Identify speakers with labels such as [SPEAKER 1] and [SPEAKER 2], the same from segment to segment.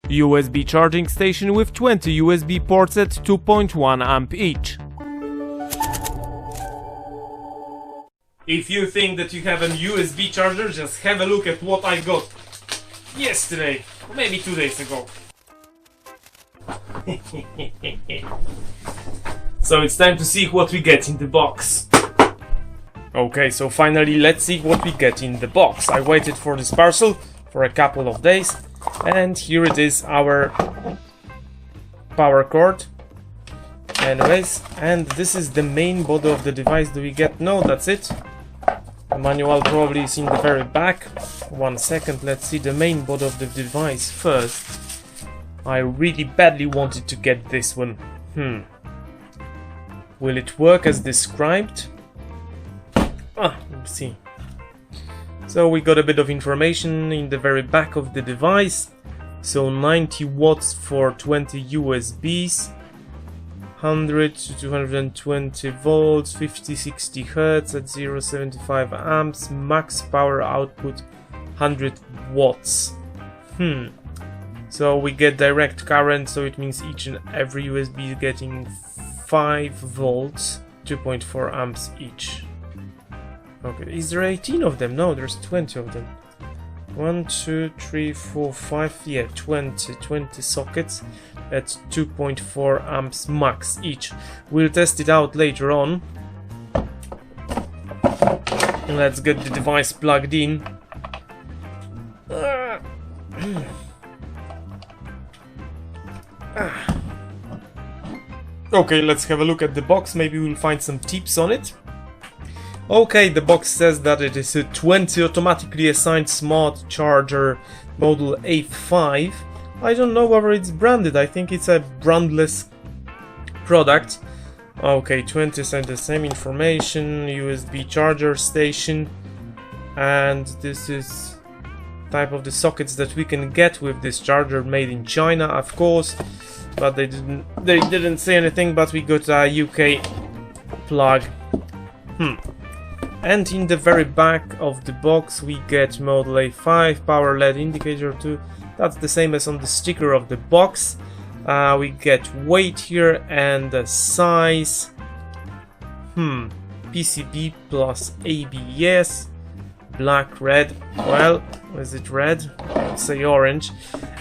[SPEAKER 1] USB charging station with 20 USB ports at 2.1 amp each. If you think that you have a USB charger, just have a look at what I got yesterday, maybe 2 days ago. So it's time to see what we get in the box. Okay, so finally let's see what we get in the box. I waited for this parcel for a couple of days, and here it is, our power cord. Anyways, and this is the main body of the device. Do we get? No, that's it. The manual probably is in the very back. 1 second, let's see the main body of the device first. I really badly wanted to get this one. Will it work as described? Let's see. So we got a bit of information in the very back of the device. So 90 watts for 20 USBs. 100 to 220 volts, 50-60 Hz at 0.75 amps, max power output 100 watts. So we get direct current, so it means each and every USB is getting 5 volts, 2.4 amps each. Okay, is there 18 of them? No, there's 20 of them. 1, 2, 3, 4, 5, yeah, 20 sockets at 2.4 amps max each. We'll test it out later on. Let's get the device plugged in. Okay, let's have a look at the box. Maybe we'll find some tips on it. Okay, the box says that it is a 20 automatically assigned smart charger model A5. I don't know whether it's branded. I think it's a brandless product. Okay, 20 sent the same information. USB charger station, and this is type of the sockets that we can get with this charger, made in China, of course. But they didn't say anything. But we got a UK plug. And in the very back of the box we get model A5, power LED indicator too. That's the same as on the sticker of the box. We get weight here and the size. PCB plus ABS. Black, red. Well, is it red? I'd say orange.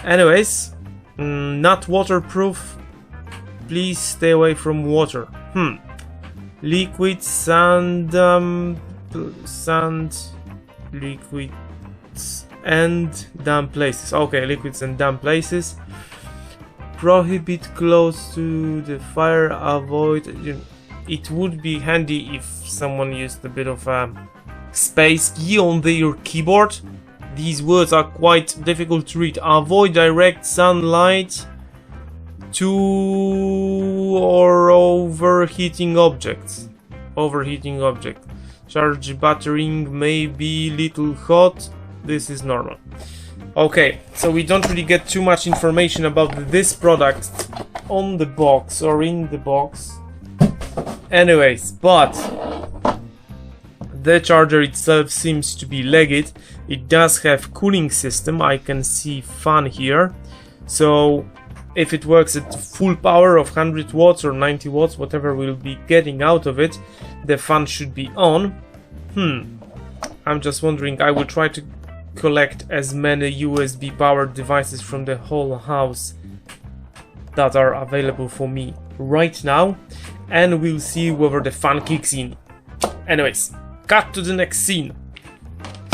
[SPEAKER 1] Anyways, not waterproof. Please stay away from water. Liquid, sand, liquids and damp places. Okay, liquids and damp places. Prohibit close to the fire. Avoid. It would be handy if someone used a bit of space key on their keyboard. These words are quite difficult to read. Avoid direct sunlight to or overheating objects. Overheating object. Charge battering may be little hot. This is normal. Okay, so we don't really get too much information about this product on the box or in the box. Anyways, but the charger itself seems to be legit. It does have cooling system. I can see fan here. So if it works at full power of 100 watts or 90 watts, whatever we'll be getting out of it, the fan should be on. I'm just wondering, I will try to collect as many USB powered devices from the whole house that are available for me right now, and we'll see whether the fan kicks in. Anyways, cut to the next scene.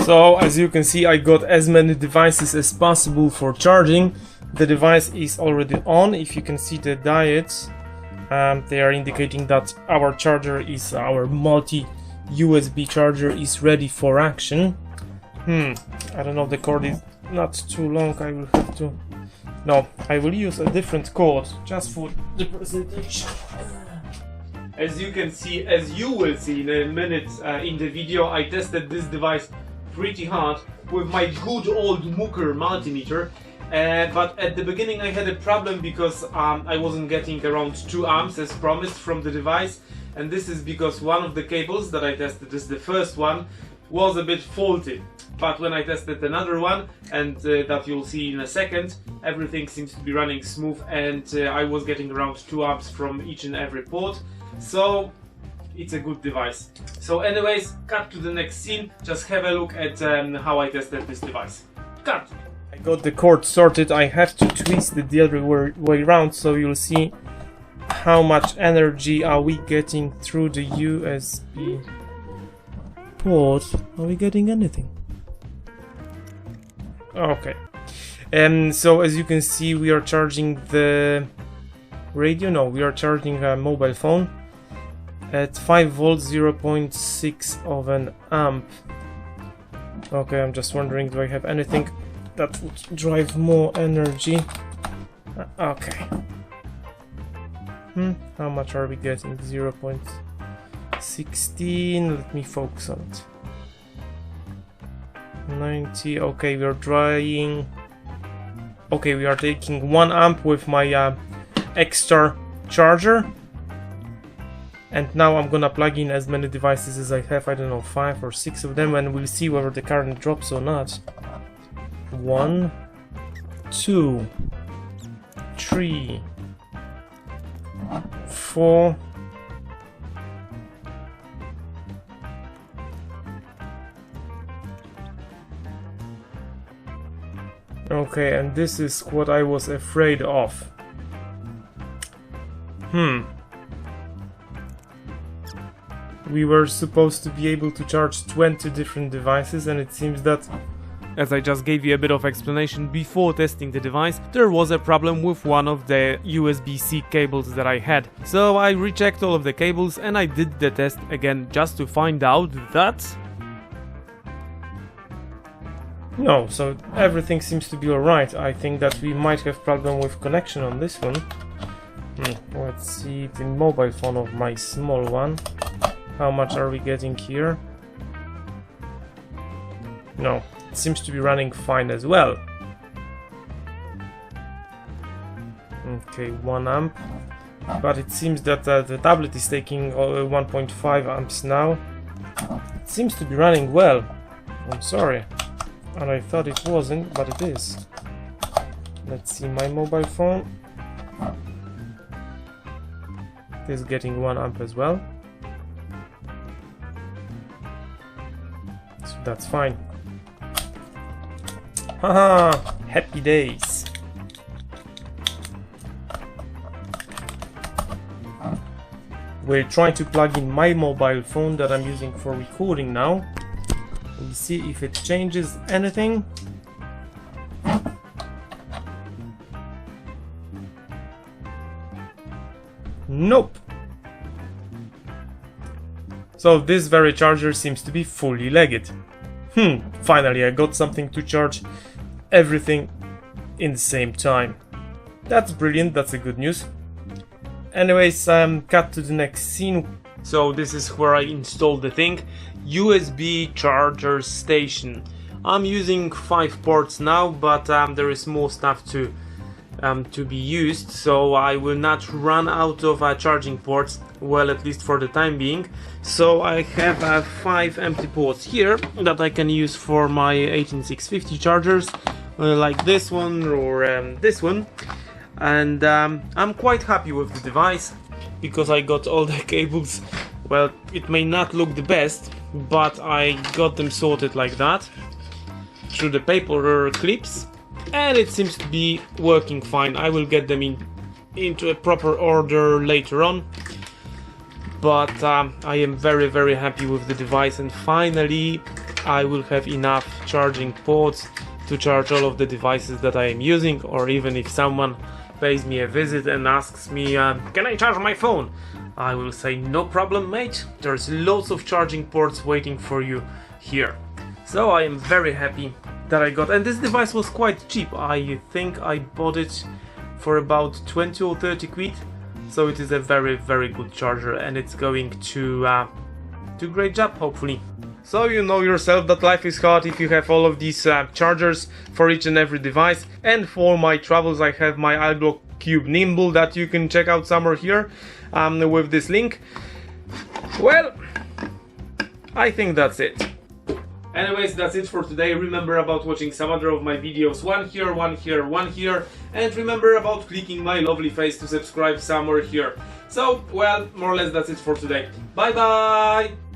[SPEAKER 1] So as you can see, I got as many devices as possible for charging. The device is already on. If you can see the diodes, they are indicating that our charger is, our multi USB charger is ready for action. I don't know, the cord is not too long. I will have to, no, I will use a different cord just for the presentation. As you can see, as you will see in a minute in the video, I tested this device pretty hard with my good old Mooker multimeter. But at the beginning I had a problem because I wasn't getting around 2 amps as promised from the device, and this is because one of the cables that I tested, this is the first one, was a bit faulty. but when I tested another one, and that you'll see in a second, everything seems to be running smooth, and I was getting around 2 amps from each and every port, so it's a good device. So anyways, cut to the next scene. Just have a look at how I tested this device. Cut! I got the cord sorted. I have to twist it the other way around, so you'll see how much energy are we getting through the USB port. Are we getting anything? Okay. So as you can see, we are charging the radio. No, we are charging a mobile phone at 5 volts, 0.6 of an amp. Okay, I'm just wondering, do I have anything that would drive more energy? Okay. How much are we getting? 0.16. Let me focus on it. 90. Okay, we are drying. Okay, we are taking 1 amp with my extra charger. And now I'm gonna plug in as many devices as I have. I don't know, 5 or 6 of them, and we'll see whether the current drops or not. 1, 2, 3, 4. Okay, and this is what I was afraid of. We were supposed to be able to charge 20 different devices, and it seems that, as I just gave you a bit of explanation before testing the device, there was a problem with one of the USB-C cables that I had. So I rechecked all of the cables and I did the test again just to find out that... No, so everything seems to be alright. I think that we might have problem with connection on this one. Let's see the mobile phone of my small one. How much are we getting here? No, it seems to be running fine as well. Okay, 1 amp. But it seems that the tablet is taking 1.5 amps now. It seems to be running well. I'm sorry. And I thought it wasn't, but it is. Let's see my mobile phone. It is getting 1 amp as well. So that's fine. Haha! Happy days! We're trying to plug in my mobile phone that I'm using for recording now. We'll see if it changes anything. Nope! So this very charger seems to be fully legged. Finally I got something to charge everything in the same time. That's brilliant, that's a good news. Anyways, cut to the next scene. So this is where I installed the thing. USB charger station. I'm using 5 ports now, but there is more stuff to be used, so I will not run out of charging ports, well, at least for the time being. So I have 5 empty ports here that I can use for my 18650 chargers, like this one or this one. And I'm quite happy with the device because I got all the cables. Well, it may not look the best, but I got them sorted like that through the paper clips, and it seems to be working fine. I will get them into a proper order later on, but I am very happy with the device, and finally I will have enough charging ports to charge all of the devices that I am using. Or even if someone pays me a visit and asks me, can I charge my phone? I will say, no problem, mate, there's lots of charging ports waiting for you here. So I am very happy that I got, and this device was quite cheap. I think I bought it for about 20 or 30 quid. So it is a very good charger, and it's going to do a great job, hopefully. So you know yourself that life is hard if you have all of these chargers for each and every device. And for my travels I have my iBlock Cube Nimble that you can check out somewhere here with this link. Well, I think that's it. Anyways, that's it for today. Remember about watching some other of my videos, one here, one here, one here, and remember about clicking my lovely face to subscribe somewhere here. So, well, more or less that's it for today. Bye bye!